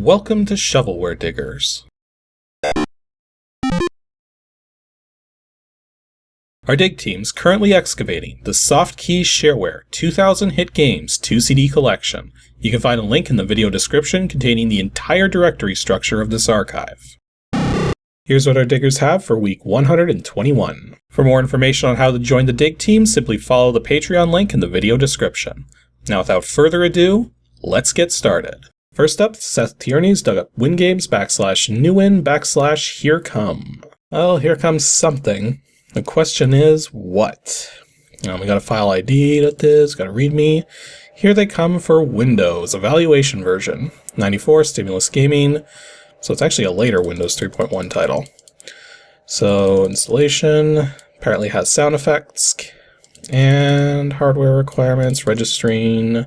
Welcome to Shovelware Diggers. Our dig team's currently excavating the Softkey Shareware 2000 Hit Games 2CD collection. You can find a link in the video description containing the entire directory structure of this archive. Here's what our diggers have for week 121. For more information on how to join the dig team, simply follow the Patreon link in the video description. Now without further ado, let's get started. First up, Seth Tierney's dug up WINGAMES /NEWWIN /HERECOME. Well, here comes something. The question is, what? We got a file ID at this, got a README. Here they come for Windows, evaluation version. 94, Stimulus Gaming. So it's actually a later Windows 3.1 title. So installation, apparently has sound effects, and hardware requirements, registering.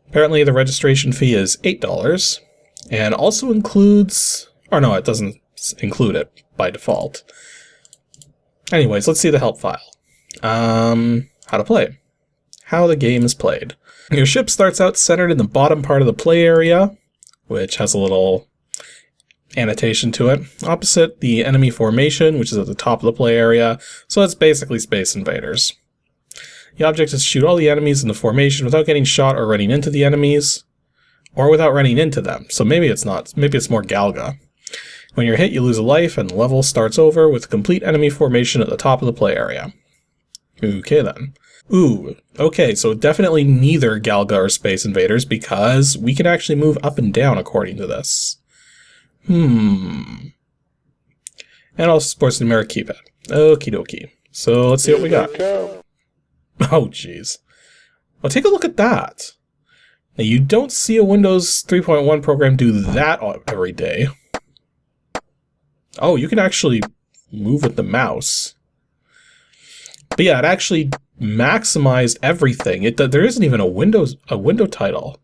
Apparently the registration fee is $8, and also includes, or no, it doesn't include it by default. Anyways, let's see the help file. How to play. How the game is played. Your ship starts out centered in the bottom part of the play area, which has a little annotation to it. Opposite the enemy formation, which is at the top of the play area, so it's basically Space Invaders. The object is to shoot all the enemies in the formation without getting shot or running into the enemies, or without running into them, so maybe it's not, maybe it's more Galga. When you're hit, you lose a life, and the level starts over with a complete enemy formation at the top of the play area. Okay then. Ooh, okay, so definitely neither Galga or Space Invaders, because we can actually move up and down according to this. And also supports the numeric keypad. Okie dokie. So let's see what we got. Oh jeez. Well, take a look at that. Now you don't see a Windows 3.1 program do that every day. Oh, you can actually move with the mouse. But yeah, it actually maximized everything. There isn't even a window title.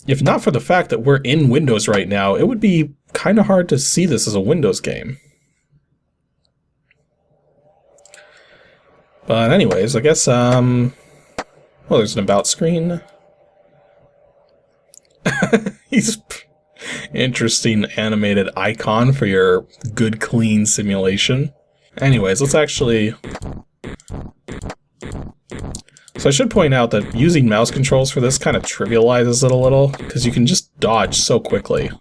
If not for the fact that we're in Windows right now, it would be kind of hard to see this as a Windows game. But anyways, I guess, well, there's an about screen. He's interesting animated icon for your good, clean simulation. Anyways, let's actually... So I should point out that using mouse controls for this kind of trivializes it a little, because you can just dodge so quickly.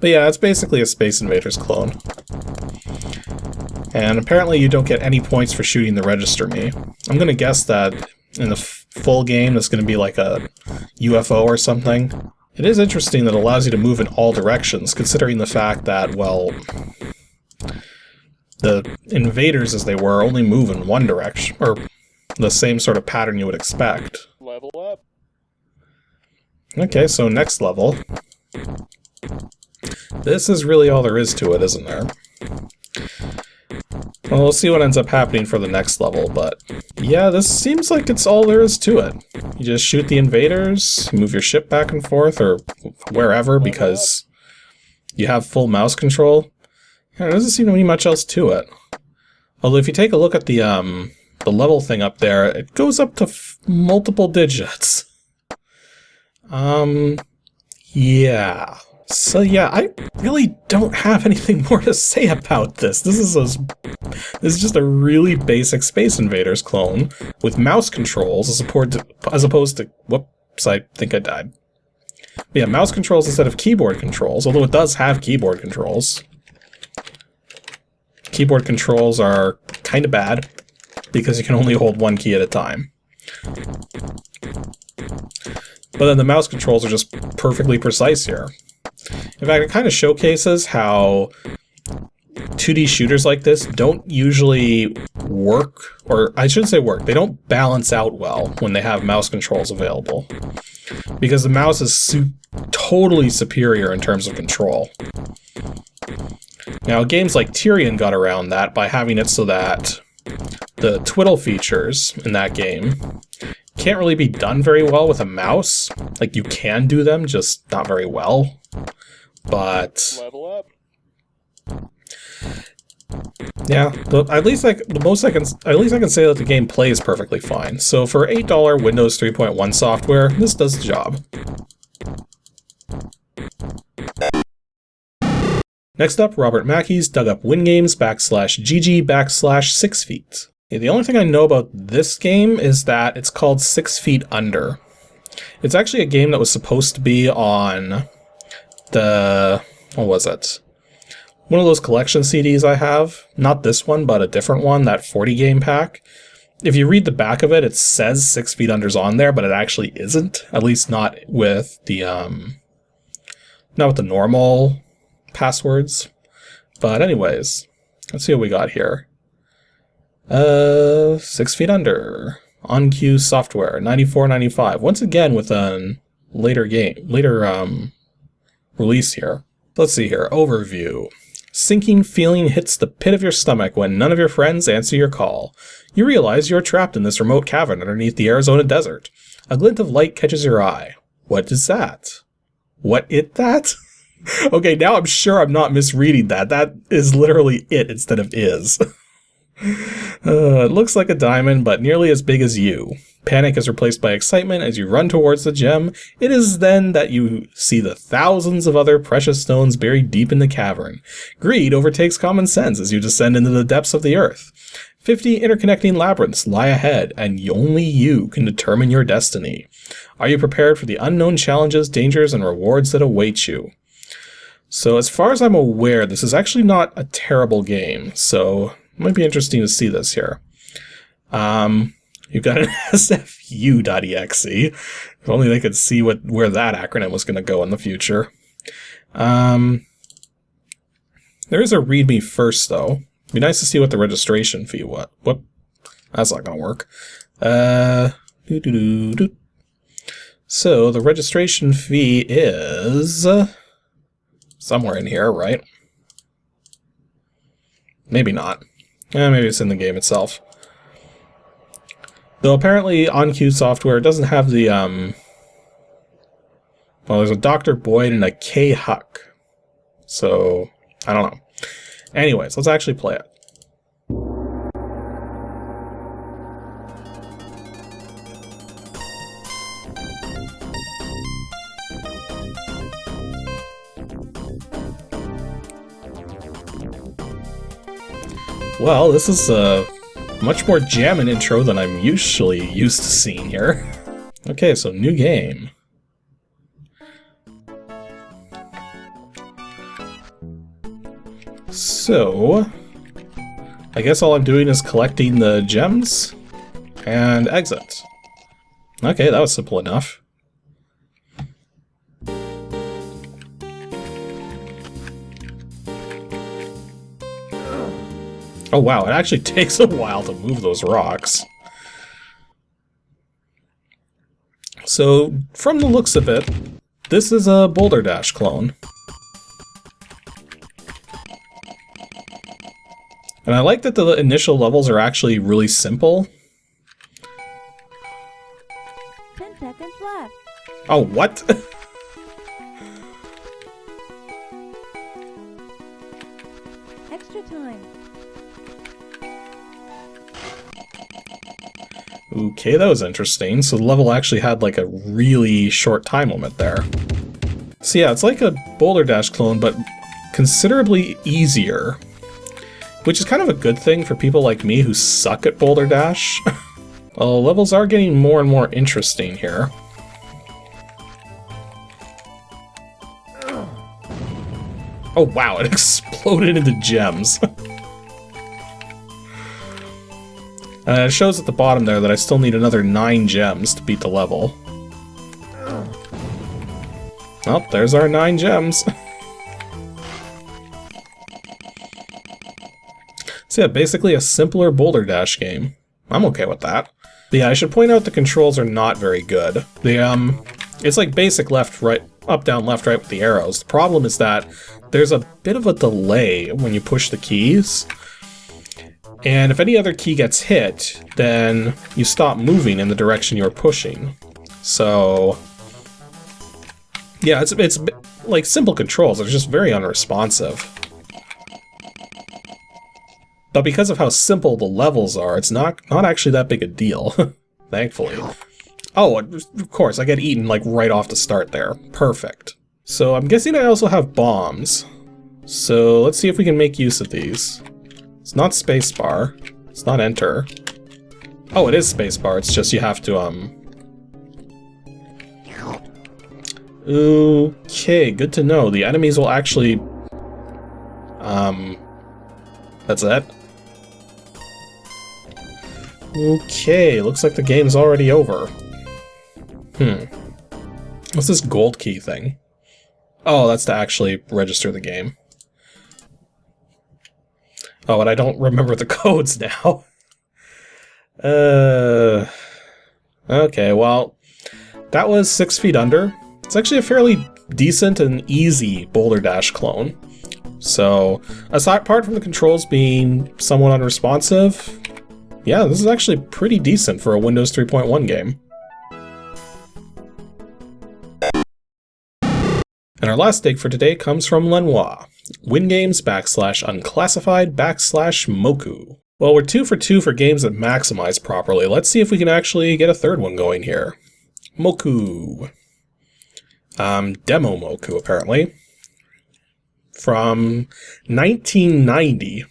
But yeah, it's basically a Space Invaders clone. And apparently you don't get any points for shooting the register me. I'm going to guess that in the full game it's going to be like a UFO or something. It is interesting that it allows you to move in all directions, considering the fact that, well, the invaders as they were only move in one direction, or the same sort of pattern you would expect. Level up. Okay, so next level. This is really all there is to it, isn't there? Well, we'll see what ends up happening for the next level, but yeah, this seems like it's all there is to it. You just shoot the invaders, move your ship back and forth, or wherever, because you have full mouse control. There doesn't seem to be much else to it. Although if you take a look at the level thing up there, it goes up to multiple digits. Yeah. So yeah, I really don't have anything more to say about this. This is just a really basic Space Invaders clone with mouse controls as opposed to whoops, I think I died. But yeah, mouse controls instead of keyboard controls, although it does have keyboard controls. Keyboard controls are kind of bad because you can only hold one key at a time. But then the mouse controls are just perfectly precise here. In fact, it kind of showcases how 2D shooters like this don't usually work, or I shouldn't say work, they don't balance out well when they have mouse controls available. Because the mouse is totally superior in terms of control. Now, games like Tyrion got around that by having it so that the twiddle features in that game can't really be done very well with a mouse. Like, you can do them, just not very well. But Level up. Yeah, at least I can say that the game plays perfectly fine. So for $8 Windows 3.1 software, this does the job. Next up, Robert Mackey's dug up WINGAMES /GG/6 feet. Okay, the only thing I know about this game is that it's called 6 Feet Under. It's actually a game that was supposed to be on the... what was it? One of those collection CDs I have. Not this one, but a different one, that 40 game pack. If you read the back of it, it says 6 Feet Under's on there, but it actually isn't. At least not with the, not with the normal passwords. But anyways, let's see what we got here. 6 Feet Under. OnQ Software, $94.95. Once again with a later release here. Let's see here. Overview. Sinking feeling hits the pit of your stomach when none of your friends answer your call. You realize you're trapped in this remote cavern underneath the Arizona desert. A glint of light catches your eye. What is that? What it that? Okay, now I'm sure I'm not misreading that. That is literally it instead of is. It looks like a diamond, but nearly as big as you. Panic is replaced by excitement as you run towards the gem. It is then that you see the thousands of other precious stones buried deep in the cavern. Greed overtakes common sense as you descend into the depths of the earth. 50 interconnecting labyrinths lie ahead, and only you can determine your destiny. Are you prepared for the unknown challenges, dangers, and rewards that await you? So as far as I'm aware, this is actually not a terrible game, so it might be interesting to see this here. You've got an sfu.exe. If only they could see where that acronym was going to go in the future. There is a README first, though. It'd be nice to see what the registration fee was. What? That's not going to work. So the registration fee is somewhere in here, right? Maybe not. Maybe it's in the game itself. Though apparently OnQ Software doesn't have the, well, there's a Dr. Boyd and a K. Huck. So, I don't know. Anyways, let's actually play it. Well, this is a much more jammin' intro than I'm usually used to seeing here. Okay, so new game. So, I guess all I'm doing is collecting the gems and exit. Okay, that was simple enough. Oh wow, it actually takes a while to move those rocks. So, from the looks of it, this is a Boulderdash clone. And I like that the initial levels are actually really simple. 10 seconds left. Oh, what? Extra time. Okay, that was interesting. So the level actually had like a really short time limit there. So yeah, it's like a Boulderdash clone, but considerably easier. Which is kind of a good thing for people like me who suck at Boulderdash. Well, levels are getting more and more interesting here. Oh wow, it exploded into gems. It shows at the bottom there that I still need another 9 gems to beat the level. Oh, there's our 9 gems. So yeah, basically a simpler Boulderdash game. I'm okay with that. But yeah, I should point out the controls are not very good. It's like basic left, right, up, down, left, right with the arrows. The problem is that there's a bit of a delay when you push the keys. And if any other key gets hit, then you stop moving in the direction you're pushing. So, yeah, it's like simple controls. They're just very unresponsive. But because of how simple the levels are, it's not actually that big a deal, thankfully. Oh, of course, I get eaten like right off the start there. Perfect. So I'm guessing I also have bombs. So let's see if we can make use of these. It's not spacebar. It's not enter. Oh, it is spacebar. It's just you have to, Okay, good to know. The enemies will actually... That's it? Okay, looks like the game's already over. What's this gold key thing? Oh, that's to actually register the game. Oh, and I don't remember the codes now. Okay, well, that was 6 Feet Under. It's actually a fairly decent and easy Boulderdash clone. So, apart from the controls being somewhat unresponsive, yeah, this is actually pretty decent for a Windows 3.1 game. And our last dig for today comes from Lenoir. WINGAMES /unclassified /MOKU. Well, we're 2 for 2 for games that maximize properly. Let's see if we can actually get a third one going here. MOKU. Demo MOKU, apparently. From 1990.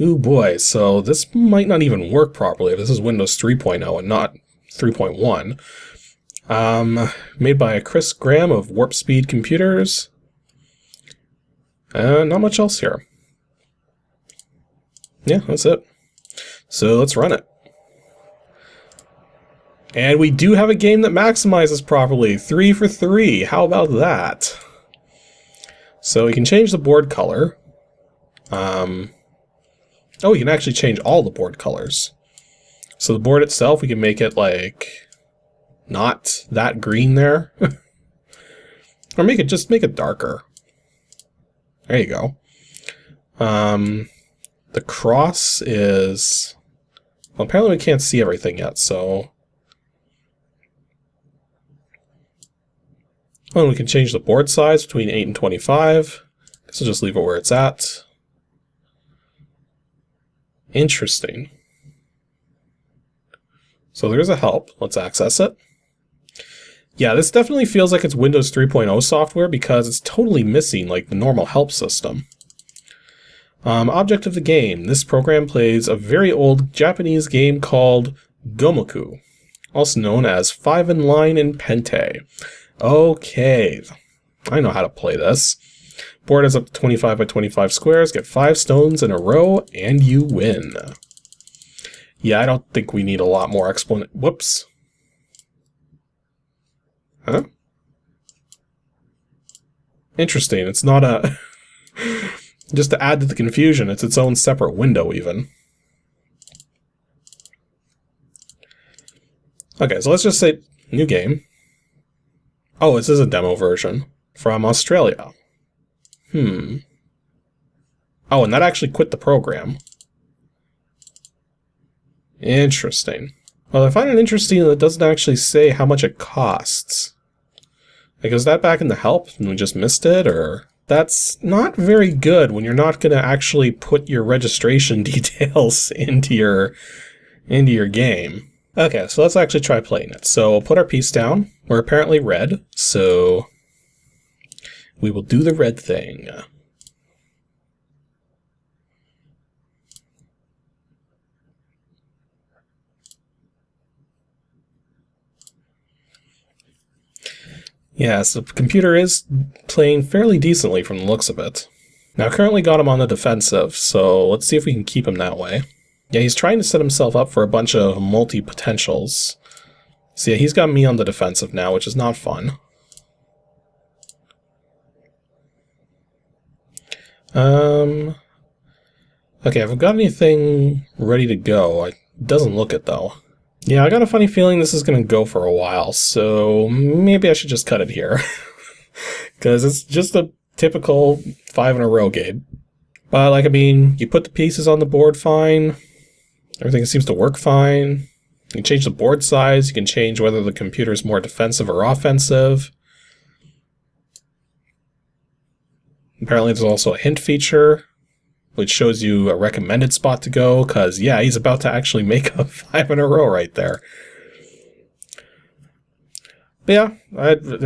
Ooh boy, so this might not even work properly if this is Windows 3.0 and not 3.1. Made by Chris Graham of Warp Speed Computers. Not much else here. Yeah, that's it. So let's run it. And we do have a game that maximizes properly. 3 for 3. How about that? So we can change the board color. Oh, we can actually change all the board colors. So the board itself, we can make it like not that green there. Or just make it darker. There you go. The cross is... Well, apparently we can't see everything yet, so... Oh, and we can change the board size between 8 and 25. Guess I'll just leave it where it's at. Interesting. So there's a help. Let's access it. Yeah, this definitely feels like it's Windows 3.0 software because it's totally missing like the normal help system. Object of the game. This program plays a very old Japanese game called Gomoku, also known as 5-in-line in Pente. Okay, I know how to play this. Board is up to 25 by 25 squares, get 5 stones in a row, and you win. Yeah, I don't think we need a lot more explanation. Whoops. Huh? Interesting, it's not a... Just to add to the confusion, it's its own separate window, even. Okay, so let's just say new game. Oh, this is a demo version from Australia. Oh, and that actually quit the program. Interesting. Well, I find it interesting that it doesn't actually say how much it costs. Like, was that back in the help and we just missed it, or... That's not very good when you're not going to actually put your registration details into your game. Okay, so let's actually try playing it. So we'll put our piece down. We're apparently red, so we will do the red thing. Yeah, so the computer is playing fairly decently from the looks of it. Now, I currently got him on the defensive, so let's see if we can keep him that way. Yeah, he's trying to set himself up for a bunch of multi-potentials. So yeah, he's got me on the defensive now, which is not fun. Okay, if I've got anything ready to go, it doesn't look it though. Yeah, I got a funny feeling this is going to go for a while, so maybe I should just cut it here. Because it's just a typical 5 in a row game. But, like, I mean, you put the pieces on the board fine. Everything seems to work fine. You can change the board size. You can change whether the computer is more defensive or offensive. Apparently there's also a hint feature. which shows you a recommended spot to go, because, yeah, he's about to actually make a 5 in a row right there. But yeah,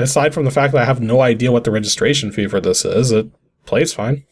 aside from the fact that I have no idea what the registration fee for this is, it plays fine.